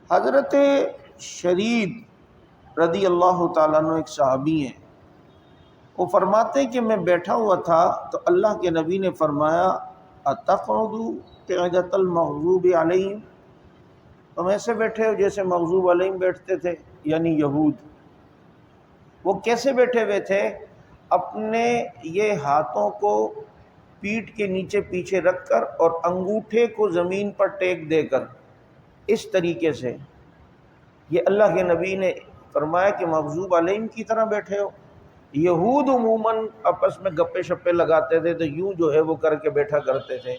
حضرت شرید رضی اللہ تعالیٰ عنہ ایک صحابی ہیں، وہ فرماتے ہیں کہ میں بیٹھا ہوا تھا تو اللہ کے نبی نے فرمایا اتقعد قعدۃ المغضوب علیہم، تم ایسے بیٹھے ہو جیسے مغضوب علیہم بیٹھتے تھے، یعنی یہود۔ وہ کیسے بیٹھے ہوئے تھے؟ اپنے یہ ہاتھوں کو پیٹھ کے نیچے پیچھے رکھ کر اور انگوٹھے کو زمین پر ٹیک دے کر، اس طریقے سے۔ یہ اللہ کے نبی نے فرمایا کہ مغضوب علیہم کی طرح بیٹھے ہو۔ یہود عموماً آپس میں گپے شپے لگاتے تھے تو یوں جو ہے وہ کر کے بیٹھا کرتے تھے،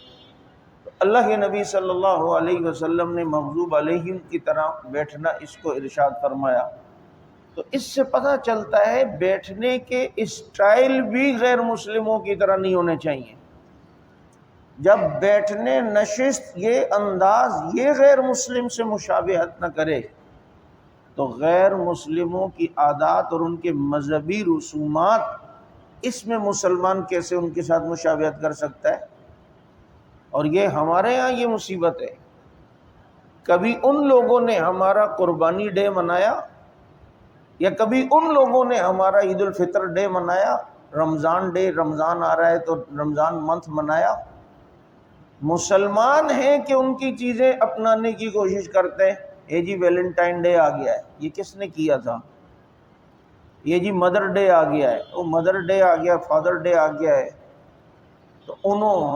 تو اللہ کے نبی صلی اللہ علیہ وسلم نے مغضوب علیہم کی طرح بیٹھنا اس کو ارشاد فرمایا۔ تو اس سے پتہ چلتا ہے بیٹھنے کے اسٹائل بھی غیر مسلموں کی طرح نہیں ہونے چاہیے۔ جب بیٹھنے نشست یہ انداز یہ غیر مسلم سے مشابہت نہ کرے تو غیر مسلموں کی عادات اور ان کے مذہبی رسومات، اس میں مسلمان کیسے ان کے ساتھ مشابہت کر سکتا ہے؟ اور یہ ہمارے ہاں یہ مصیبت ہے۔ کبھی ان لوگوں نے ہمارا قربانی ڈے منایا، یا کبھی ان لوگوں نے ہمارا عید الفطر ڈے منایا، رمضان ڈے، رمضان آ رہا ہے تو رمضان منتھ منایا۔ مسلمان ہیں کہ ان کی چیزیں اپنانے کی کوشش کرتے ہیں۔ یہ جی ویلنٹائن ڈے آ گیا ہے، یہ کس نے کیا تھا؟ یہ جی مدر ڈے آ گیا ہے، وہ مدر ڈے آ گیا، فادر ڈے آ گیا ہے، تو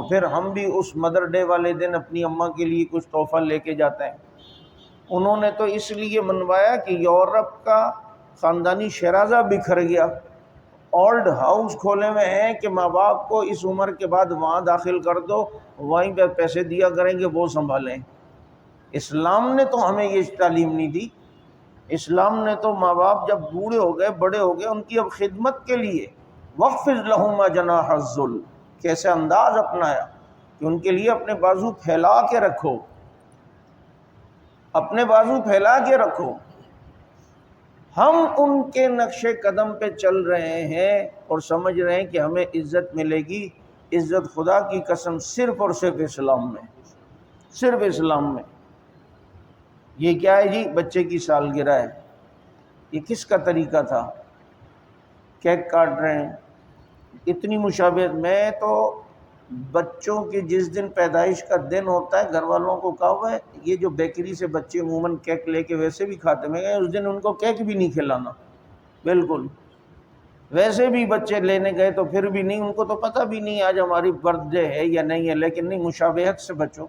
پھر ہم بھی اس مدر ڈے والے دن اپنی اماں کے لیے کچھ تحفہ لے کے جاتے ہیں۔ انہوں نے تو اس لیے منوایا کہ یورپ کا خاندانی شیرازہ بکھر گیا، اولڈ ہاؤس کھولے ہوئے ہیں کہ ماں باپ کو اس عمر کے بعد وہاں داخل کر دو، وہیں پہ پیسے دیا کریں گے، وہ سنبھالیں۔ اسلام نے تو ہمیں یہ تعلیم نہیں دی۔ اسلام نے تو ماں باپ جب بوڑھے ہو گئے، بڑے ہو گئے، ان کی اب خدمت کے لیے وَخْفِضْ لَهُمَا جَنَاحَ الذُّلِّ، کیسے انداز اپنایا کہ ان کے لیے اپنے بازو پھیلا کے رکھو، اپنے بازو پھیلا کے رکھو۔ ہم ان کے نقش قدم پہ چل رہے ہیں اور سمجھ رہے ہیں کہ ہمیں عزت ملے گی۔ عزت خدا کی قسم صرف اور صرف اسلام میں، صرف اسلام میں۔ یہ کیا ہے جی؟ بچے کی سالگرہ ہے، یہ کس کا طریقہ تھا؟ کیک کاٹ رہے ہیں، اتنی مشابہت۔ میں تو بچوں کے جس دن پیدائش کا دن ہوتا ہے گھر والوں کو کہا ہوا ہے، یہ جو بیکری سے بچے عموماً کیک لے کے ویسے بھی کھاتے ہیں، اس دن ان کو کیک بھی نہیں کھلانا، بالکل۔ ویسے بھی بچے لینے گئے تو پھر بھی نہیں، ان کو تو پتہ بھی نہیں آج ہماری برتھ ڈے ہے یا نہیں ہے، لیکن نہیں، مشابہت سے بچو۔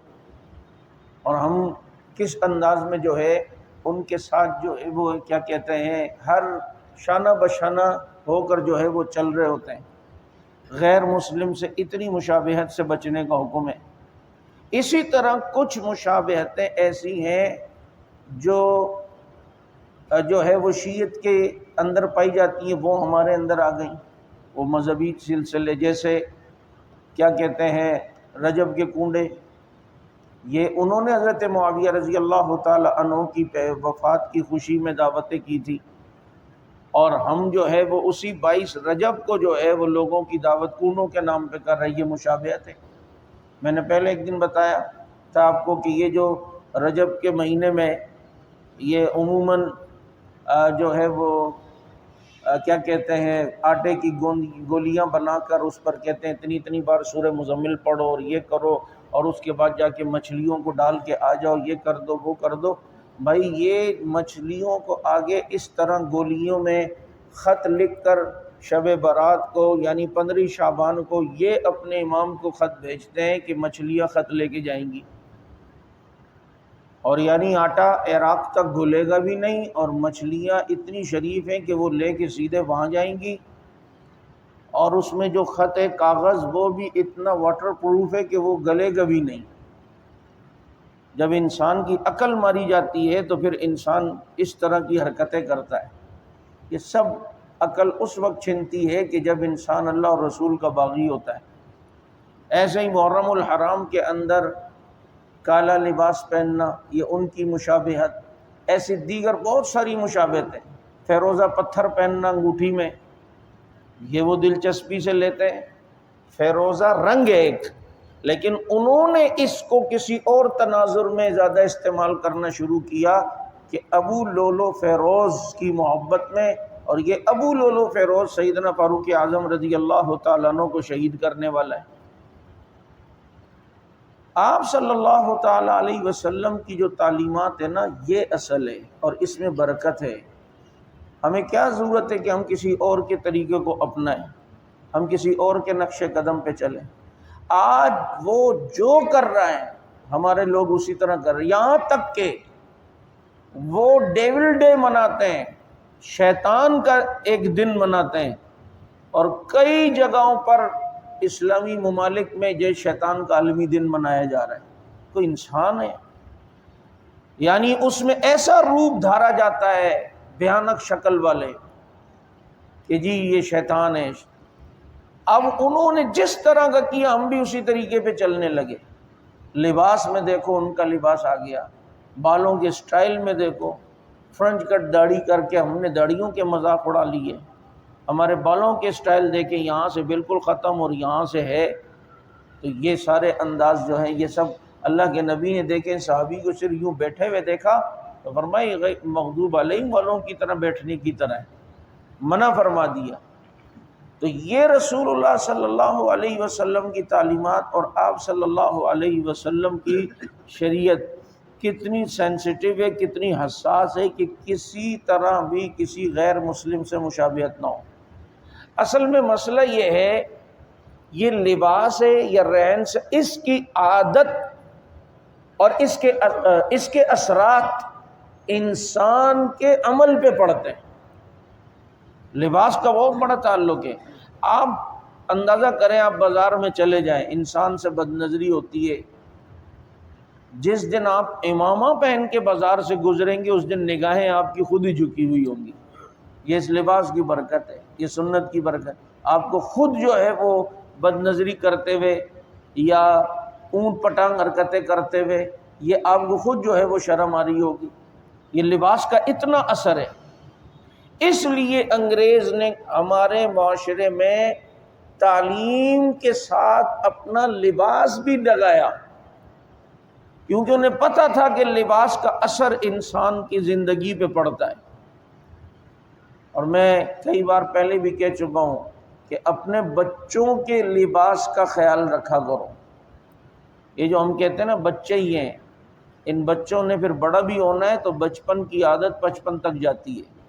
اور ہم کس انداز میں جو ہے ان کے ساتھ جو ہے وہ کیا کہتے ہیں، ہر شانہ بشانہ ہو کر جو ہے وہ چل رہے ہوتے ہیں۔ غیر مسلم سے اتنی مشابہت سے بچنے کا حکم ہے۔ اسی طرح کچھ مشابہتیں ایسی ہیں جو ہے وہ شیعت کے اندر پائی جاتی ہیں، وہ ہمارے اندر آ گئیں، وہ مذہبی سلسلے، جیسے کیا کہتے ہیں رجب کے کنڈے، یہ انہوں نے حضرت معاویہ رضی اللہ تعالی عنہ کی وفات کی خوشی میں دعوتیں کی تھی، اور ہم جو ہے وہ اسی 22 رجب کو جو ہے وہ لوگوں کی دعوت کنڈوں کے نام پہ کر رہے ہیں۔ یہ مشابہت ہے۔ میں نے پہلے ایک دن بتایا تھا آپ کو کہ یہ جو رجب کے مہینے میں یہ عموماً جو ہے وہ کیا کہتے ہیں آٹے کی گولیاں بنا کر اس پر کہتے ہیں اتنی اتنی بار سورہ مزمل پڑھو اور یہ کرو، اور اس کے بعد جا کے مچھلیوں کو ڈال کے آ جاؤ، یہ کر دو وہ کر دو۔ بھائی یہ مچھلیوں کو آگے اس طرح گولیوں میں خط لکھ کر شب برات کو یعنی 15 شعبان کو یہ اپنے امام کو خط بھیجتے ہیں کہ مچھلیاں خط لے کے جائیں گی، اور یعنی آٹا عراق تک گھلے گا بھی نہیں، اور مچھلیاں اتنی شریف ہیں کہ وہ لے کے سیدھے وہاں جائیں گی، اور اس میں جو خط ہے کاغذ وہ بھی اتنا واٹر پروف ہے کہ وہ گلے گا بھی نہیں۔ جب انسان کی عقل ماری جاتی ہے تو پھر انسان اس طرح کی حرکتیں کرتا ہے۔ یہ سب عقل اس وقت چھنتی ہے کہ جب انسان اللہ اور رسول کا باغی ہوتا ہے۔ ایسے ہی محرم الحرام کے اندر کالا لباس پہننا، یہ ان کی مشابہت۔ ایسی دیگر بہت ساری مشابہتیں، فیروزہ پتھر پہننا انگوٹھی میں، یہ وہ دلچسپی سے لیتے ہیں۔ فیروزہ رنگ ہے ایک، لیکن انہوں نے اس کو کسی اور تناظر میں زیادہ استعمال کرنا شروع کیا کہ ابو لولو فیروز کی محبت میں، اور یہ ابو لولو فیروز سیدنا فاروق اعظم رضی اللہ تعالیٰ عنہ کو شہید کرنے والا ہے۔ آپ صلی اللہ تعالیٰ علیہ وسلم کی جو تعلیمات ہے نا، یہ اصل ہے اور اس میں برکت ہے۔ ہمیں کیا ضرورت ہے کہ ہم کسی اور کے طریقے کو اپنائیں، ہم کسی اور کے نقش قدم پہ چلیں؟ آج وہ جو کر رہا ہے ہمارے لوگ اسی طرح کر رہے ہیں، یہاں تک کہ وہ ڈیول ڈے مناتے ہیں، شیطان کا ایک دن مناتے ہیں، اور کئی جگہوں پر اسلامی ممالک میں یہ شیطان کا عالمی دن منایا جا رہا ہے۔ کوئی انسان ہے؟ یعنی اس میں ایسا روپ دھارا جاتا ہے بھیانک شکل والے کہ جی یہ شیطان ہے۔ اب انہوں نے جس طرح کا کیا ہم بھی اسی طریقے پہ چلنے لگے۔ لباس میں دیکھو ان کا لباس آ گیا، بالوں کے سٹائل میں دیکھو، فرنچ کٹ داڑھی کر کے ہم نے داڑھیوں کے مذاق اڑا لیے، ہمارے بالوں کے سٹائل دیکھیں یہاں سے بالکل ختم اور یہاں سے ہے۔ تو یہ سارے انداز جو ہیں یہ سب اللہ کے نبی نے دیکھے، صحابی کو صرف یوں بیٹھے ہوئے دیکھا تو فرمایا یہ مغضوب علیہم والوں کی طرح بیٹھنے کی طرح ہے، منع فرما دیا۔ تو یہ رسول اللہ صلی اللہ علیہ وسلم کی تعلیمات اور آپ صلی اللہ علیہ وسلم کی شریعت کتنی سینسٹیو ہے، کتنی حساس ہے کہ کسی طرح بھی کسی غیر مسلم سے مشابہت نہ ہو۔ اصل میں مسئلہ یہ ہے، یہ لباس ہے یا رہن سے، اس کی عادت اور اس کے اثرات انسان کے عمل پہ پڑتے ہیں۔ لباس کا بہت بڑا تعلق ہے۔ آپ اندازہ کریں، آپ بازار میں چلے جائیں، انسان سے بد نظری ہوتی ہے۔ جس دن آپ امامہ پہن کے بازار سے گزریں گے اس دن نگاہیں آپ کی خود ہی جھکی ہوئی ہوں گی۔ یہ اس لباس کی برکت ہے، یہ سنت کی برکت۔ آپ کو خود جو ہے وہ بد نظری کرتے ہوئے یا اونٹ پٹانگ حرکتیں کرتے ہوئے یہ آپ کو خود جو ہے وہ شرم آ رہی ہوگی۔ یہ لباس کا اتنا اثر ہے۔ اس لیے انگریز نے ہمارے معاشرے میں تعلیم کے ساتھ اپنا لباس بھی لگایا، کیونکہ انہیں پتہ تھا کہ لباس کا اثر انسان کی زندگی پہ پڑتا ہے۔ اور میں کئی بار پہلے بھی کہہ چکا ہوں کہ اپنے بچوں کے لباس کا خیال رکھا کرو۔ یہ جو ہم کہتے ہیں نا بچے ہی ہیں، ان بچوں نے پھر بڑا بھی ہونا ہے تو بچپن کی عادت بچپن تک جاتی ہے۔